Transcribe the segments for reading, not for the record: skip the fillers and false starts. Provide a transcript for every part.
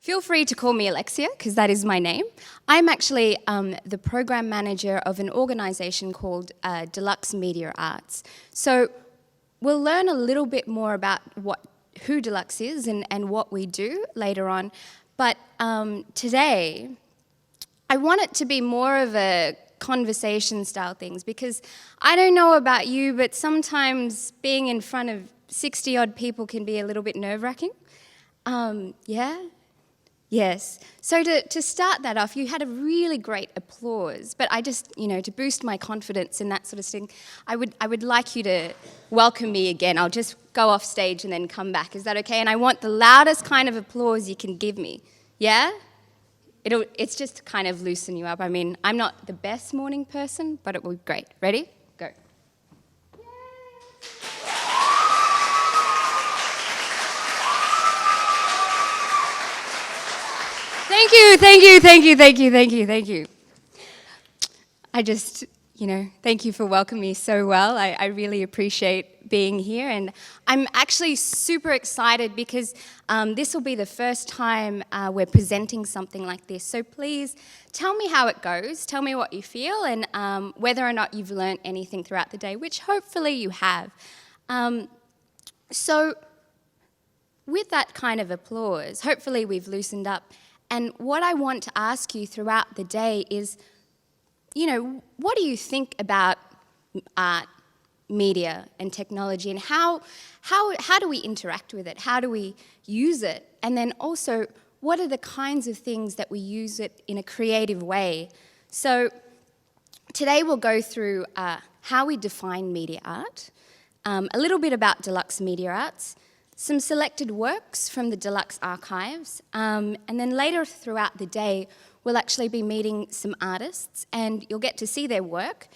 Feel free to call me Alexia, because that is my name. I'm actually the program manager of an organisation called dLux MediaArts. So we'll learn a little bit more about who dLux is and what we do later on. But today, I want it to be more of a conversation style things, because I don't know about you, but sometimes being in front of 60 odd people can be a little bit nerve-wracking. Yeah? Yes. So to start that off, you had a really great applause, but I just, to boost my confidence and that sort of thing, I would like you to welcome me again. I'll just go off stage and then come back. Is that okay? And I want the loudest kind of applause you can give me. Yeah? It's just to kind of loosen you up. I mean, I'm not the best morning person, but it will be great. Ready? Go. Thank you. I just, thank you for welcoming me so well. I really appreciate being here, and I'm actually super excited because this will be the first time we're presenting something like this. So please tell me how it goes, tell me what you feel, and whether or not you've learned anything throughout the day, which hopefully you have. So with that kind of applause, hopefully we've loosened up. And what I want to ask you throughout the day is, what do you think about art, media, and technology, and how do we interact with it? How do we use it? And then also, what are the kinds of things that we use it in a creative way? So today we'll go through how we define media art, a little bit about dLux MediaArts, some selected works from the dLux archives, and then later throughout the day, we'll actually be meeting some artists, and you'll get to see their work,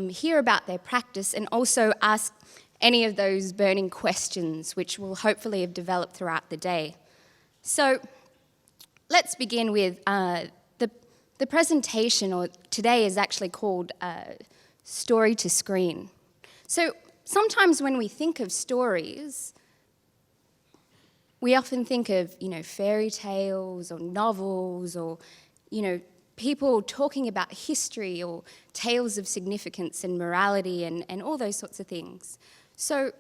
hear about their practice, and also ask any of those burning questions, which will hopefully have developed throughout the day. So let's begin with the presentation, or today is actually called Story to Screen. So sometimes when we think of stories, we often think of, fairy tales or novels or, people talking about history or tales of significance and morality and all those sorts of things. So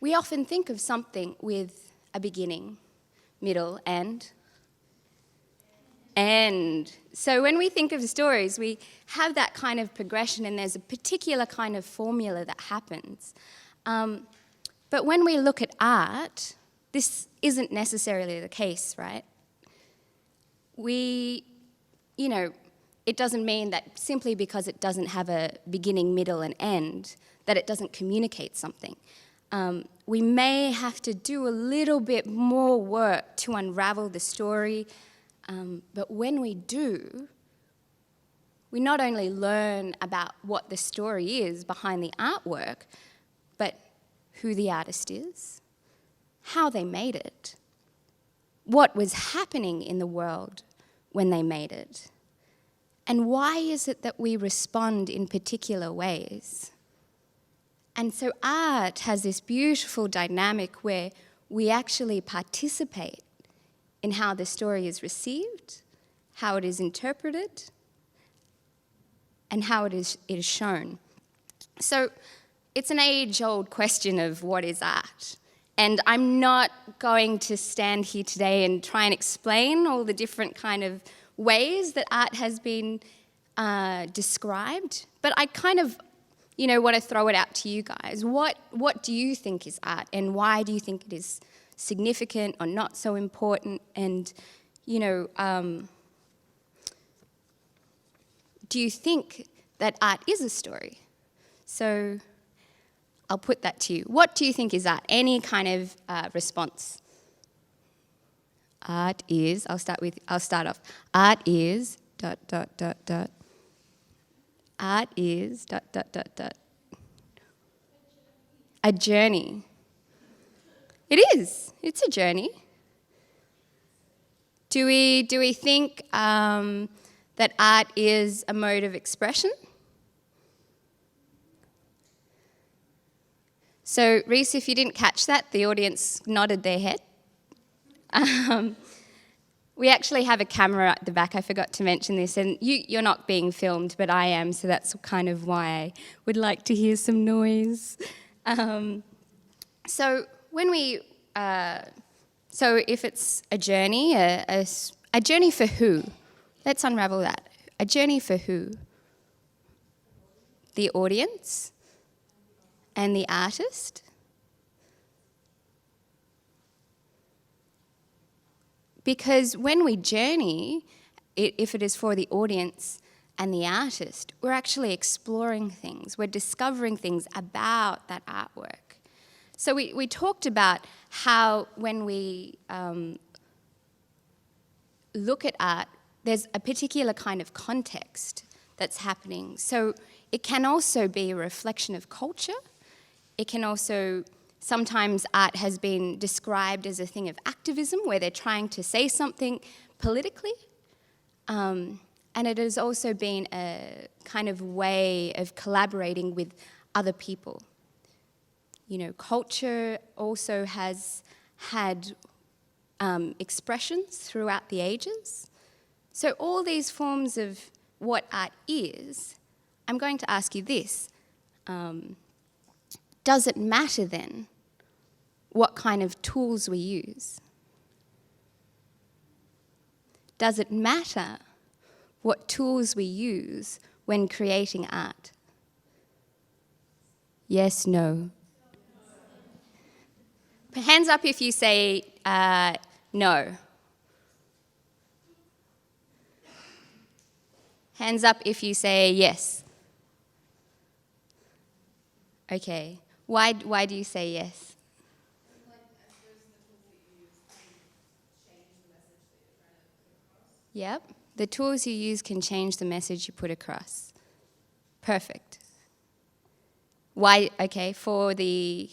we often think of something with a beginning, middle, and end. So when we think of stories, we have that kind of progression, and there's a particular kind of formula that happens. But when we look at art, this isn't necessarily the case, right? It doesn't mean that simply because it doesn't have a beginning, middle, and end, that it doesn't communicate something. We may have to do a little bit more work to unravel the story, but when we do, we not only learn about what the story is behind the artwork, but who the artist is, how they made it, what was happening in the world when they made it, and why is it that we respond in particular ways. And so art has this beautiful dynamic where we actually participate in how the story is received, how it is interpreted, and how it is shown. So it's an age-old question of what is art. And I'm not going to stand here today and try and explain all the different kind of ways that art has been described, but I kind of, want to throw it out to you guys. What do you think is art, and why do you think it is significant or not so important? And, do you think that art is a story? So I'll put that to you. What do you think is art? Any kind of response? Art is, I'll start off. Art is, ... Art is, ... A journey. It is. It's a journey. Do we think that art is a mode of expression? So, Reese, if you didn't catch that, the audience nodded their head. We actually have a camera at the back, I forgot to mention this, and you're not being filmed, but I am, so that's kind of why I would like to hear some noise. So when we, so if it's a journey, a journey for who? Let's unravel that. A journey for who? The audience and the artist? Because when we journey, if it is for the audience and the artist, we're actually exploring things. We're discovering things about that artwork. So we talked about how when we look at art, there's a particular kind of context that's happening. So it can also be a reflection of culture. It can also, sometimes art has been described as a thing of activism, where they're trying to say something politically. And it has also been a kind of way of collaborating with other people. You know, culture also has had expressions throughout the ages. So all these forms of what art is, I'm going to ask you this. Does it matter then what kind of tools we use? Does it matter what tools we use when creating art? Yes, no. Hands up if you say no. Hands up if you say yes. Okay. Why do you say yes? Yep. The tools you use can change the message you put across. Perfect. Why? Okay, for the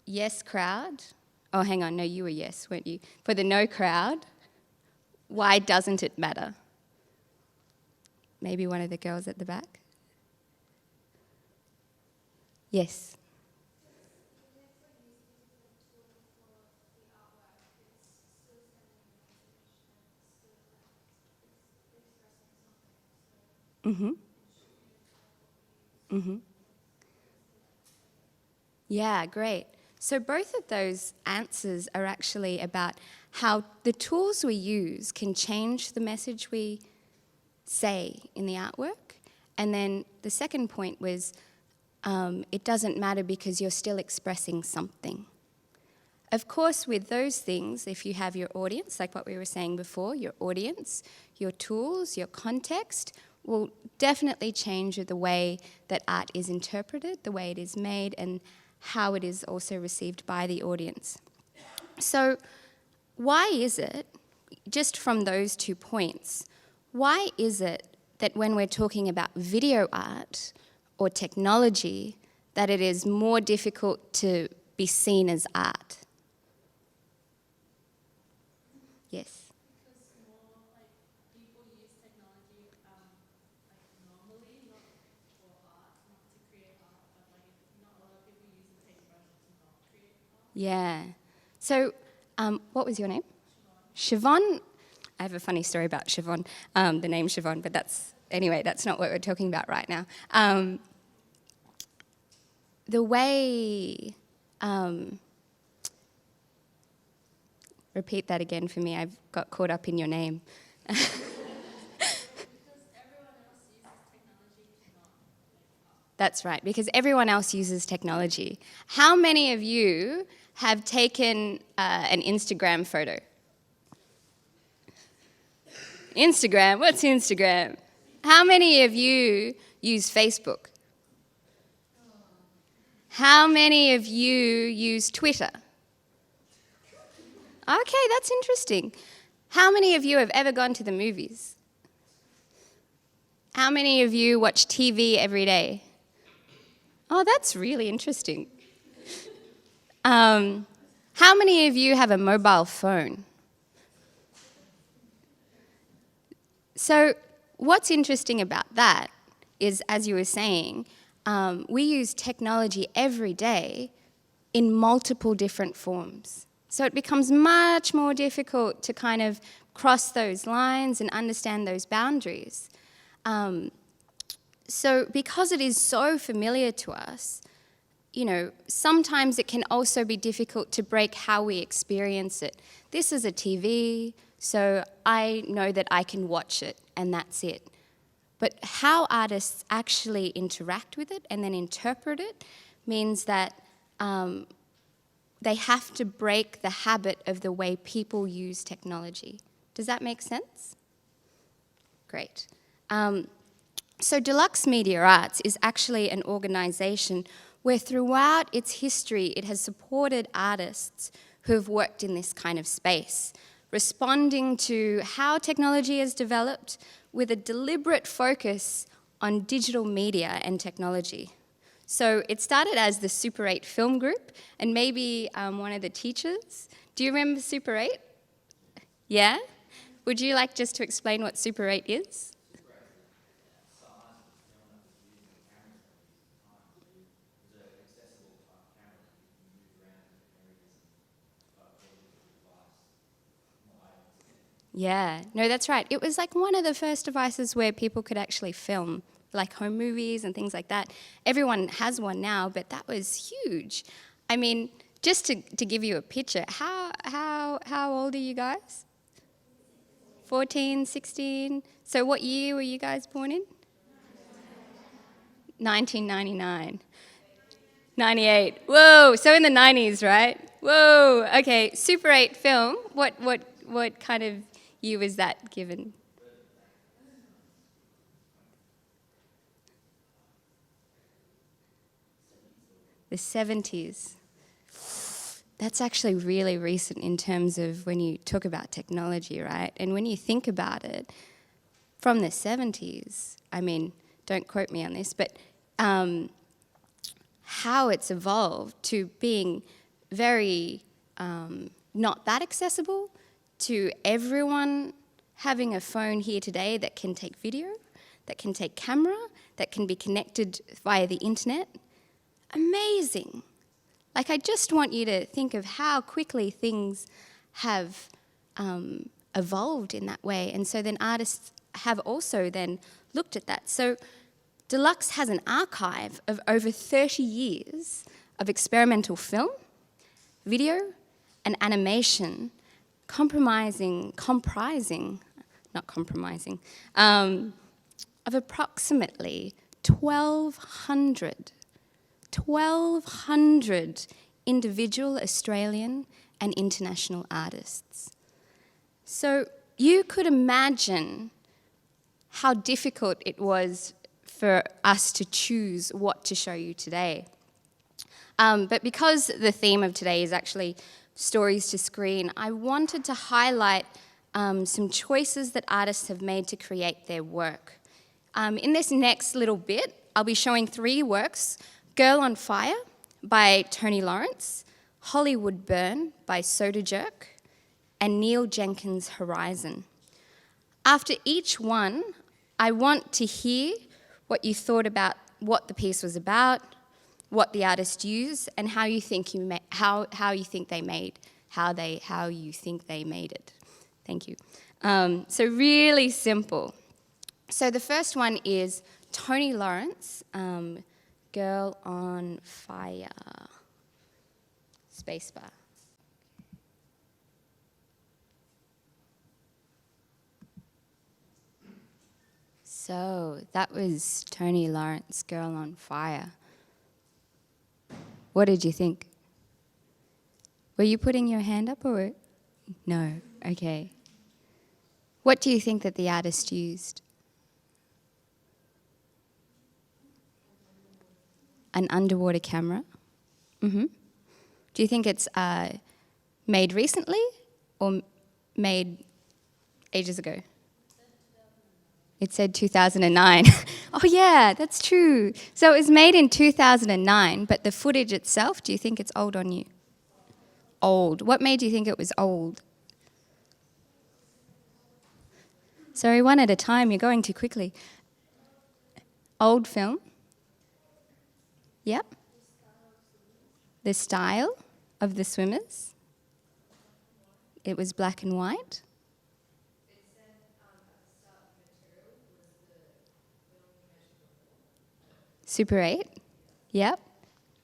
yes crowd. Oh, hang on. No, you were yes, weren't you? For the no crowd, why doesn't it matter? Maybe one of the girls at the back? Yes. Mm-hmm. Mm-hmm. Yeah, great. So both of those answers are actually about how the tools we use can change the message we say in the artwork. And then the second point was it doesn't matter because you're still expressing something. Of course, with those things, if you have your audience, like what we were saying before, your audience, your tools, your context, will definitely change the way that art is interpreted, the way it is made, and how it is also received by the audience. So why is it, just from those 2 points, why is it that when we're talking about video art or technology, that it is more difficult to be seen as art? Yes. Yeah. So, what was your name? Siobhan. I have a funny story about Siobhan, the name Siobhan, but that's not what we're talking about right now. The way, repeat that again for me, I've got caught up in your name. That's right, because everyone else uses technology. How many of you have taken an Instagram photo? Instagram? What's Instagram? How many of you use Facebook? How many of you use Twitter? Okay, that's interesting. How many of you have ever gone to the movies? How many of you watch TV every day? Oh, that's really interesting. How many of you have a mobile phone? So what's interesting about that is, as you were saying, we use technology every day in multiple different forms. So it becomes much more difficult to kind of cross those lines and understand those boundaries. So because it is so familiar to us, you know, sometimes it can also be difficult to break how we experience it. This is a TV, so I know that I can watch it and that's it. But how artists actually interact with it and then interpret it means that they have to break the habit of the way people use technology. Does that make sense? Great. So dLux MediaArts is actually an organization where throughout its history it has supported artists who have worked in this kind of space, responding to how technology has developed with a deliberate focus on digital media and technology. So it started as the Super 8 film group, and maybe one of the teachers. Do you remember Super 8? Yeah? Would you like just to explain what Super 8 is? Yeah, no, that's right. It was like one of the first devices where people could actually film, like home movies and things like that. Everyone has one now, but that was huge. I mean, just to give you a picture, how old are you guys? 14, 16? So what year were you guys born in? 1999. 98. Whoa, so in the 90s, right? Whoa, okay. Super 8 film, what kind of year was that given? The 70s. That's actually really recent in terms of when you talk about technology, right? And when you think about it, from the 70s, I mean, don't quote me on this, but how it's evolved to being very not that accessible, to everyone having a phone here today that can take video, that can take camera, that can be connected via the internet. Amazing. Like, I just want you to think of how quickly things have evolved in that way. And so then artists have also then looked at that. So dLux has an archive of over 30 years of experimental film, video, and animation comprising of approximately 1,200 individual Australian and international artists. So you could imagine how difficult it was for us to choose what to show you today. But because the theme of today is actually stories to screen, I wanted to highlight some choices that artists have made to create their work. In this next little bit, I'll be showing 3 works: Girl on Fire by Tony Lawrence, Hollywood Burn by Soda Jerk, and Neil Jenkins' Horizon. After each one, I want to hear what you thought about what the piece was about, what the artist used, and how you think they made it. Thank you. So really simple. So the first one is Tony Lawrence, Girl on Fire, spacebar. So that was Tony Lawrence, Girl on Fire. What did you think? Were you putting your hand up or? No, okay. What do you think that the artist used? An underwater camera? Mm-hmm. Do you think it's made recently or made ages ago? It said 2009. Oh yeah, that's true. So it was made in 2009, but the footage itself, do you think it's old on you? Old. What made you think it was old? Sorry, one at a time, you're going too quickly. Old film? Yep. The style of the swimmers? it was black and white? Super 8? Yep.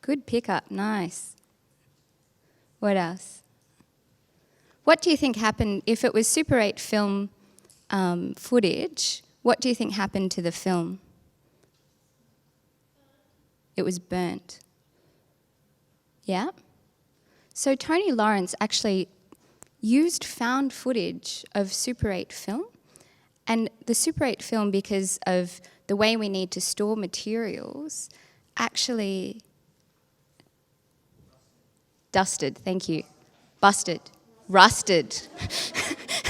Good pickup, nice. What else? What do you think happened if it was Super 8 film footage? What do you think happened to the film? It was burnt. Yeah? So Tony Lawrence actually used found footage of Super 8 film, and the Super 8 film, because of the way we need to store materials, actually dusted, thank you, busted, rusted.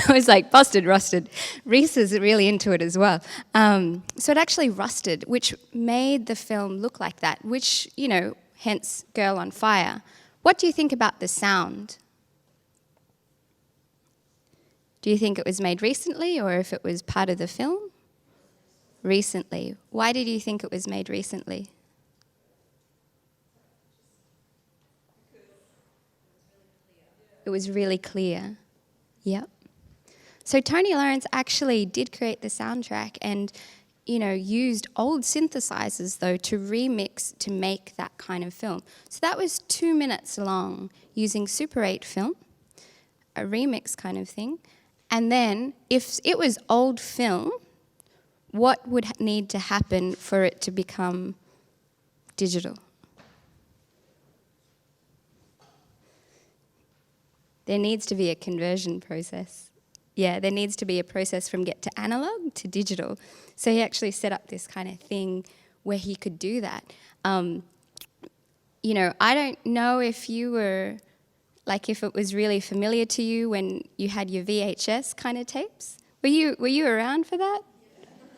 I was like, busted, rusted. Reese is really into it as well. So it actually rusted, which made the film look like that, which, you know, hence Girl on Fire. What do you think about the sound? Do you think it was made recently or if it was part of the film? Recently. Why did you think it was made recently? It was really clear. Yep. So Tony Lawrence actually did create the soundtrack and, you know, used old synthesizers, though, to remix to make that kind of film. So that was 2 minutes long using Super 8 film, a remix kind of thing. And then if it was old film, what would need to happen for it to become digital? There needs to be a conversion process. Yeah, there needs to be a process from get to analog to digital. So he actually set up this kind of thing where he could do that. You know, I don't know if you were, like if it was really familiar to you when you had your VHS kind of tapes. Were you around for that?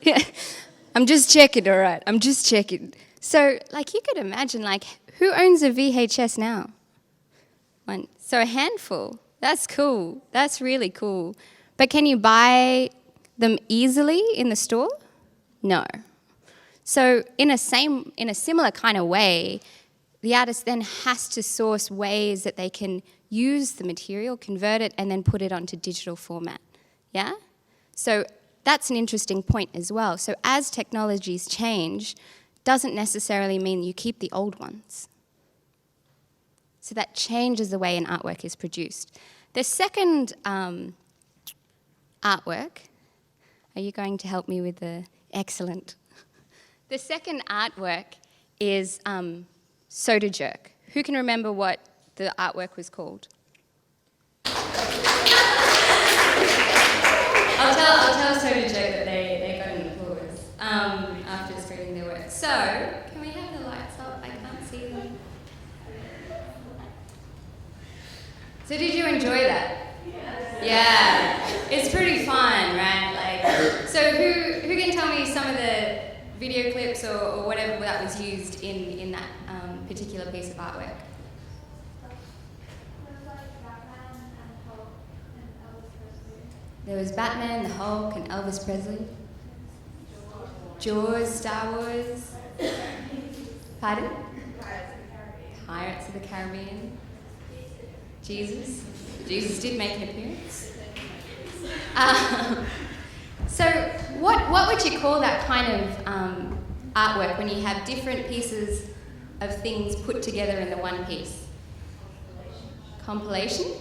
Yeah. I'm just checking, all right. I'm just checking. So, like, you could imagine, like, who owns a VHS now? One. So a handful. That's cool. That's really cool. But can you buy them easily in the store? No. So in a similar kind of way, the artist then has to source ways that they can use the material, convert it, and then put it onto digital format. Yeah? So that's an interesting point as well. So as technologies change, doesn't necessarily mean you keep the old ones. So that changes the way an artwork is produced. The second artwork, are you going to help me with the, excellent. The second artwork is Soda Jerk. Who can remember what the artwork was called? I'll tell Soda Jerk that they got an applause after screening their work. So, can we have the lights up? I can't see them. So did you enjoy that? Yeah. It's pretty fun, right? Like, so who can tell me some of the video clips or whatever that was used in that particular piece of artwork? There was Batman, the Hulk, and Elvis Presley. Jaws, Star Wars. Pardon? Pirates of the Caribbean. Jesus. Jesus did make an appearance. So what would you call that kind of artwork when you have different pieces of things put together in the one piece? Compilation?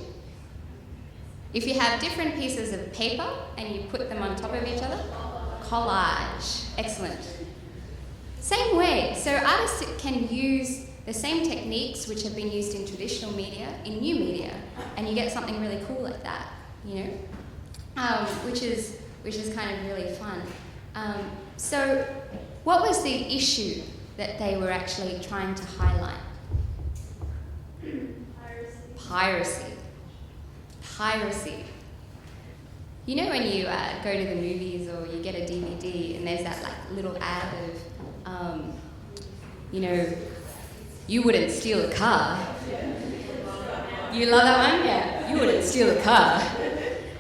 If you have different pieces of paper and you put them on top of each other? Collage. Excellent. Same way. So artists can use the same techniques which have been used in traditional media, in new media, and you get something really cool like that, you know, which is kind of really fun. So what was the issue that they were actually trying to highlight? Piracy. You know when you go to the movies or you get a DVD and there's that like little ad of, you know, you wouldn't steal a car. You love that one? Yeah. You wouldn't steal a car.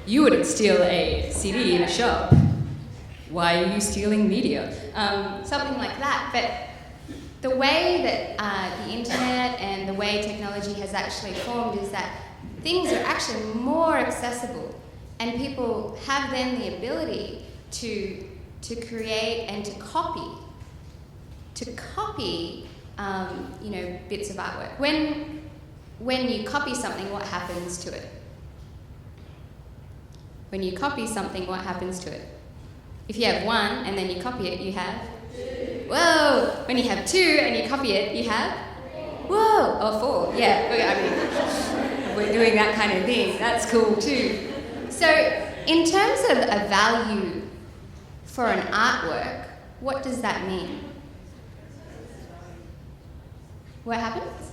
You wouldn't steal a CD in a shop. Why are you stealing media? Something like that. But the way that the internet and the way technology has actually formed is that things are actually more accessible, and people have then the ability to create and to copy bits of artwork. When you copy something, what happens to it? When you copy something, what happens to it? If you have one and then you copy it, you have? Whoa! When you have two and you copy it, you have? Whoa! Or four. Yeah, I mean, we're doing that kind of thing. That's cool too. So, in terms of a value for an artwork, what does that mean? What happens?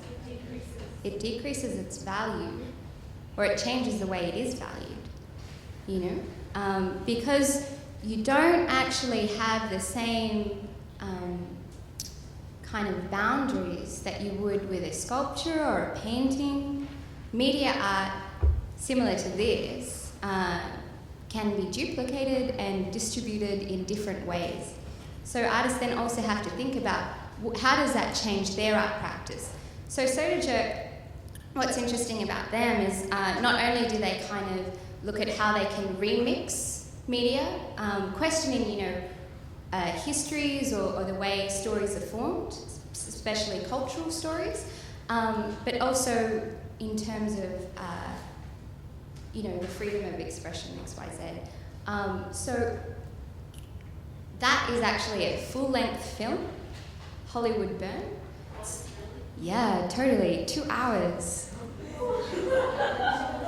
It decreases its value, or it changes the way it is valued, because you don't actually have the same kind of boundaries that you would with a sculpture or a painting. Media art, similar to this, can be duplicated and distributed in different ways. So artists then also have to think about how does that change their art practice. So Soda Jerk, what's interesting about them is not only do they kind of look at how they can remix media, questioning, histories or the way stories are formed, especially cultural stories, but also in terms of, the freedom of expression, XYZ. So that is actually a full-length film, Hollywood Burn. Yeah, totally, 2 hours.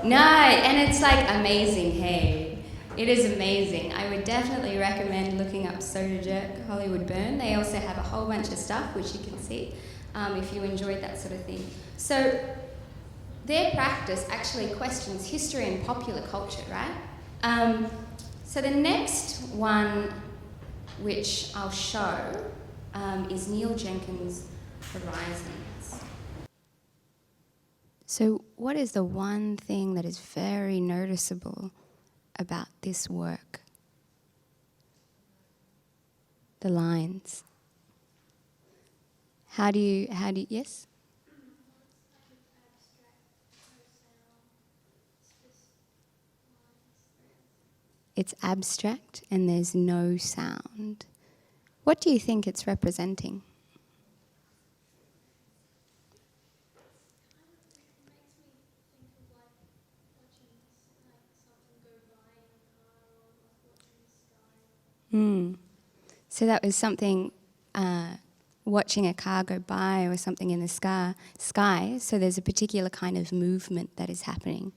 No, and it's like amazing, hey. It is amazing. I would definitely recommend looking up Soda Jerk, Hollywood Burn. They also have a whole bunch of stuff, which you can see, if you enjoyed that sort of thing. So their practice actually questions history and popular culture, right? So the next one, which I'll show, is Neil Jenkins' Horizons. So what is the one thing that is very noticeable about this work? The lines. How do you, yes? It's abstract and there's no sound. What do you think it's representing? So that was something, watching a car go by or something in the sky, so there's a particular kind of movement that is happening.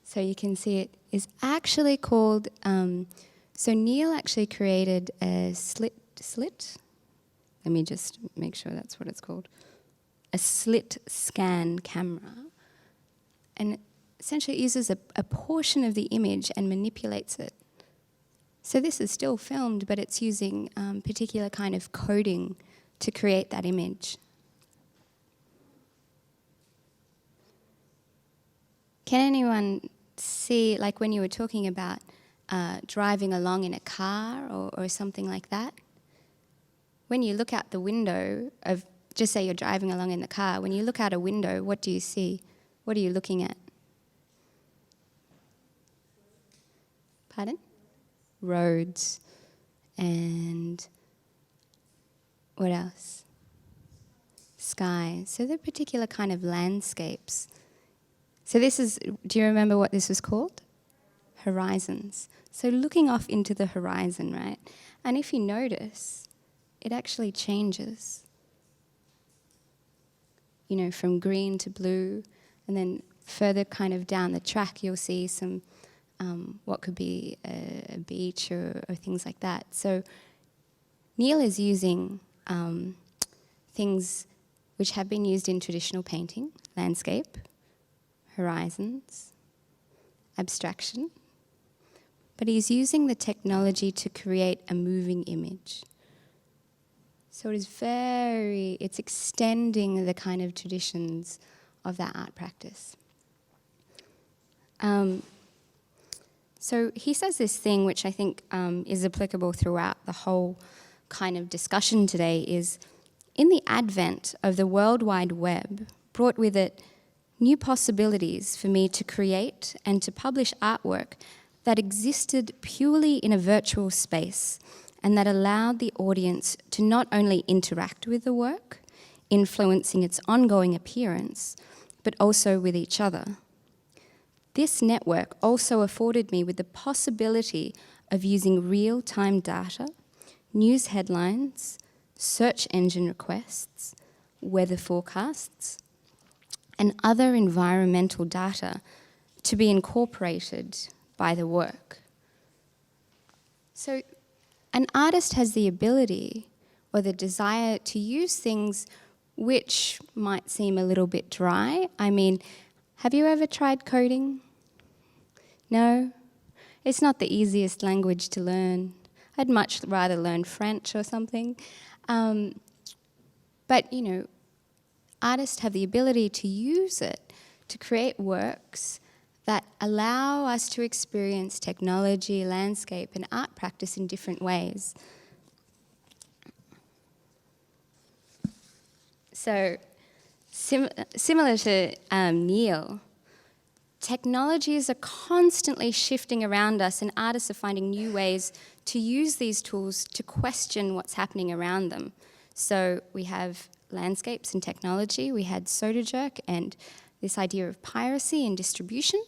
So you can see it is actually called, so Neil actually created a slit, let me just make sure that's what it's called, a slit scan camera. And essentially it uses a portion of the image and manipulates it. So this is still filmed, but it's using particular kind of coding to create that image. Can anyone see, like when you were talking about driving along in a car or something like that? When you look out the window of, just say you're driving along in the car, when you look out a window, what do you see? What are you looking at? Pardon? Roads. And what else? Sky. So they're particular kind of landscapes. So this is, do you remember what this was called? Horizons. So looking off into the horizon, right? And if you notice, it actually changes. From green to blue, and then further kind of down the track, you'll see some, what could be a beach or things like that. So Neil is using things which have been used in traditional painting, landscape, horizons, abstraction, but he's using the technology to create a moving image. So it's extending the kind of traditions of that art practice. So he says this thing which I think is applicable throughout the whole kind of discussion today is in the advent of the World Wide Web brought with it new possibilities for me to create and to publish artwork that existed purely in a virtual space and that allowed the audience to not only interact with the work, influencing its ongoing appearance, but also with each other. This network also afforded me with the possibility of using real-time data, news headlines, search engine requests, weather forecasts, and other environmental data to be incorporated by the work. So an artist has the ability or the desire to use things which might seem a little bit dry. I mean, have you ever tried coding? No? It's not the easiest language to learn. I'd much rather learn French or something. But, you know, artists have the ability to use it to create works that allow us to experience technology, landscape, and art practice in different ways. So, similar to Neil, technologies are constantly shifting around us, and artists are finding new ways to use these tools to question what's happening around them. So we have landscapes and technology, we had Soda Jerk and this idea of piracy and distribution,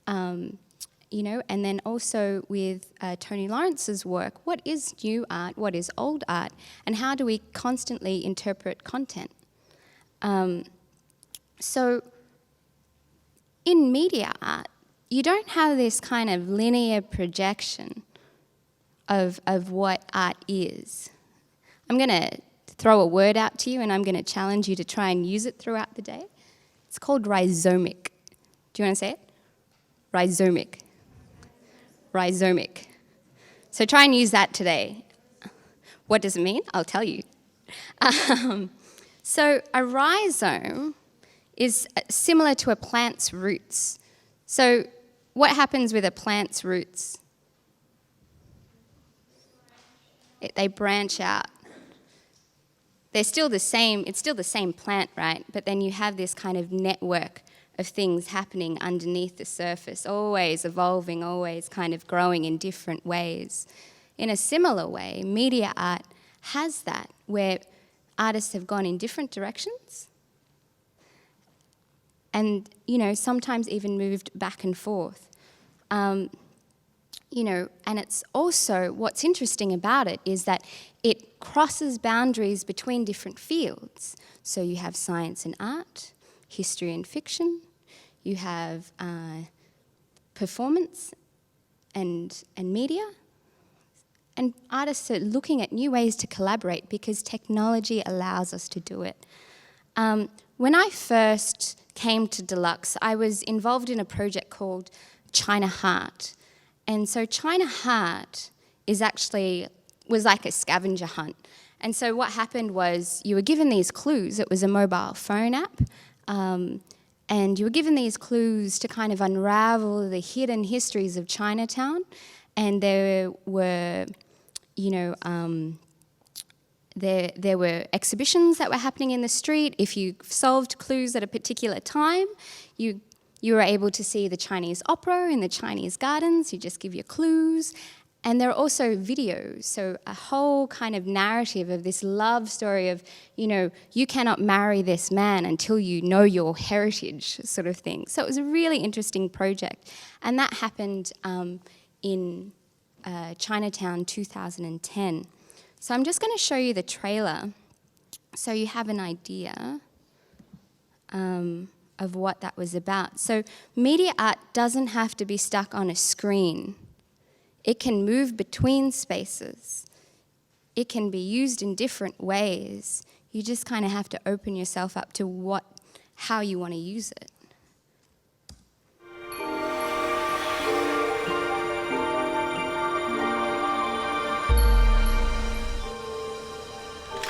you know, and then also with Tony Lawrence's work, what is new art, what is old art, and how do we constantly interpret content? So in media art, you don't have this kind of linear projection of what art is. I'm going to throw a word out to you, and I'm going to challenge you to try and use it throughout the day. It's called rhizomic. Do you want to say it? Rhizomic. Rhizomic. So try and use that today. What does it mean? I'll tell you. So a rhizome is similar to a plant's roots. So what happens with a plant's roots? They branch out. They're still the same, it's still the same plant, right? But then you have this kind of network of things happening underneath the surface, always evolving, always kind of growing in different ways. In a similar way, media art has that, where artists have gone in different directions and, you know, sometimes even moved back and forth. You know, and it's also, what's interesting about it is that it crosses boundaries between different fields. So you have science and art, history and fiction, you have performance and media, and artists are looking at new ways to collaborate because technology allows us to do it. When I first came to dLux, I was involved in a project called China Heart. And so China Heart was like a scavenger hunt. And so what happened was you were given these clues. It was a mobile phone app. And you were given these clues to kind of unravel the hidden histories of Chinatown. And there were, you know, there were exhibitions that were happening in the street. If you solved clues at a particular time, you were able to see the Chinese opera in the Chinese gardens. You just give your clues. And there are also videos, so a whole kind of narrative of this love story of, you know, you cannot marry this man until you know your heritage sort of thing. So it was a really interesting project. And that happened in Chinatown 2010. So I'm just going to show you the trailer so you have an idea of what that was about. So media art doesn't have to be stuck on a screen. It can move between spaces. It can be used in different ways. You just kind of have to open yourself up to how you want to use it.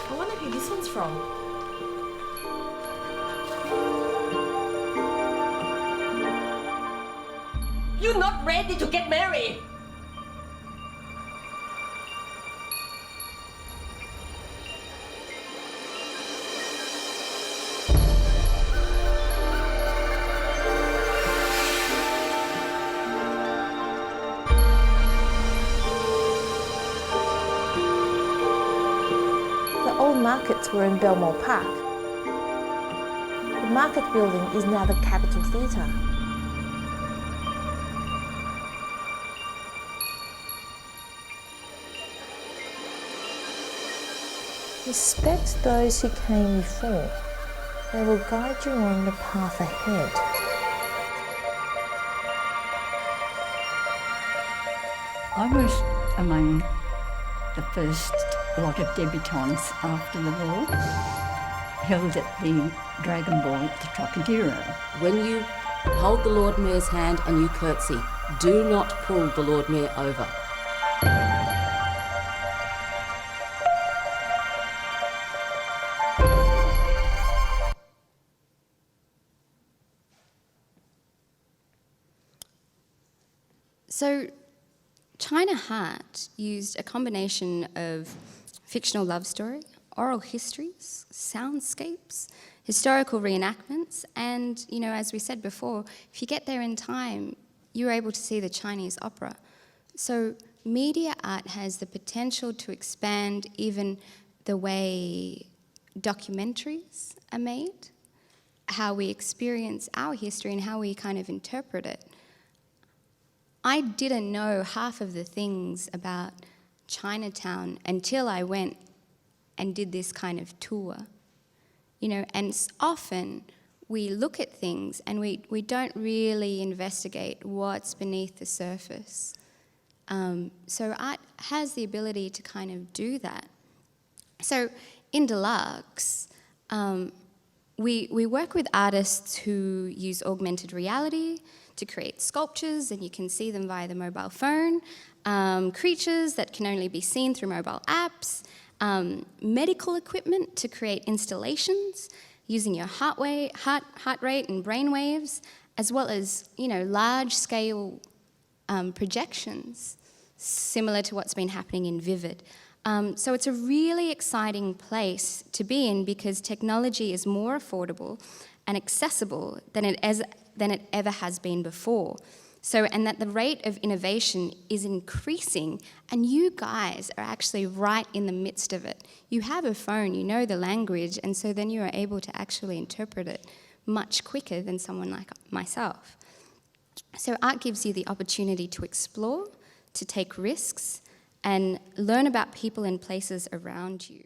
I wonder who this one's from. You're not ready to get married. were in Belmore Park. The Market Building is now the Capitol Theatre. Respect those who came before. They will guide you on the path ahead. I was among the first lot of debutantes after the war, held at the Dragon Ball at the Trocadero. When you hold the Lord Mayor's hand and you curtsy, do not pull the Lord Mayor over. So, China Hat used a combination of fictional love story, oral histories, soundscapes, historical reenactments, and, you know, as we said before, if you get there in time, you're able to see the Chinese opera. So, media art has the potential to expand even the way documentaries are made, how we experience our history and how we kind of interpret it. I didn't know half of the things about Chinatown until I went and did this kind of tour. You know, and often we look at things and we don't really investigate what's beneath the surface. So art has the ability to kind of do that. So in dLux, we work with artists who use augmented reality to create sculptures, and you can see them via the mobile phone, creatures that can only be seen through mobile apps, medical equipment to create installations using your heart rate and brain waves, as well as, you know, large-scale projections, similar to what's been happening in Vivid. So it's a really exciting place to be in because technology is more affordable and accessible than it ever has been before. So, and that the rate of innovation is increasing, and you guys are actually right in the midst of it. You have a phone, you know the language, and so then you are able to actually interpret it much quicker than someone like myself. So art gives you the opportunity to explore, to take risks, and learn about people and places around you.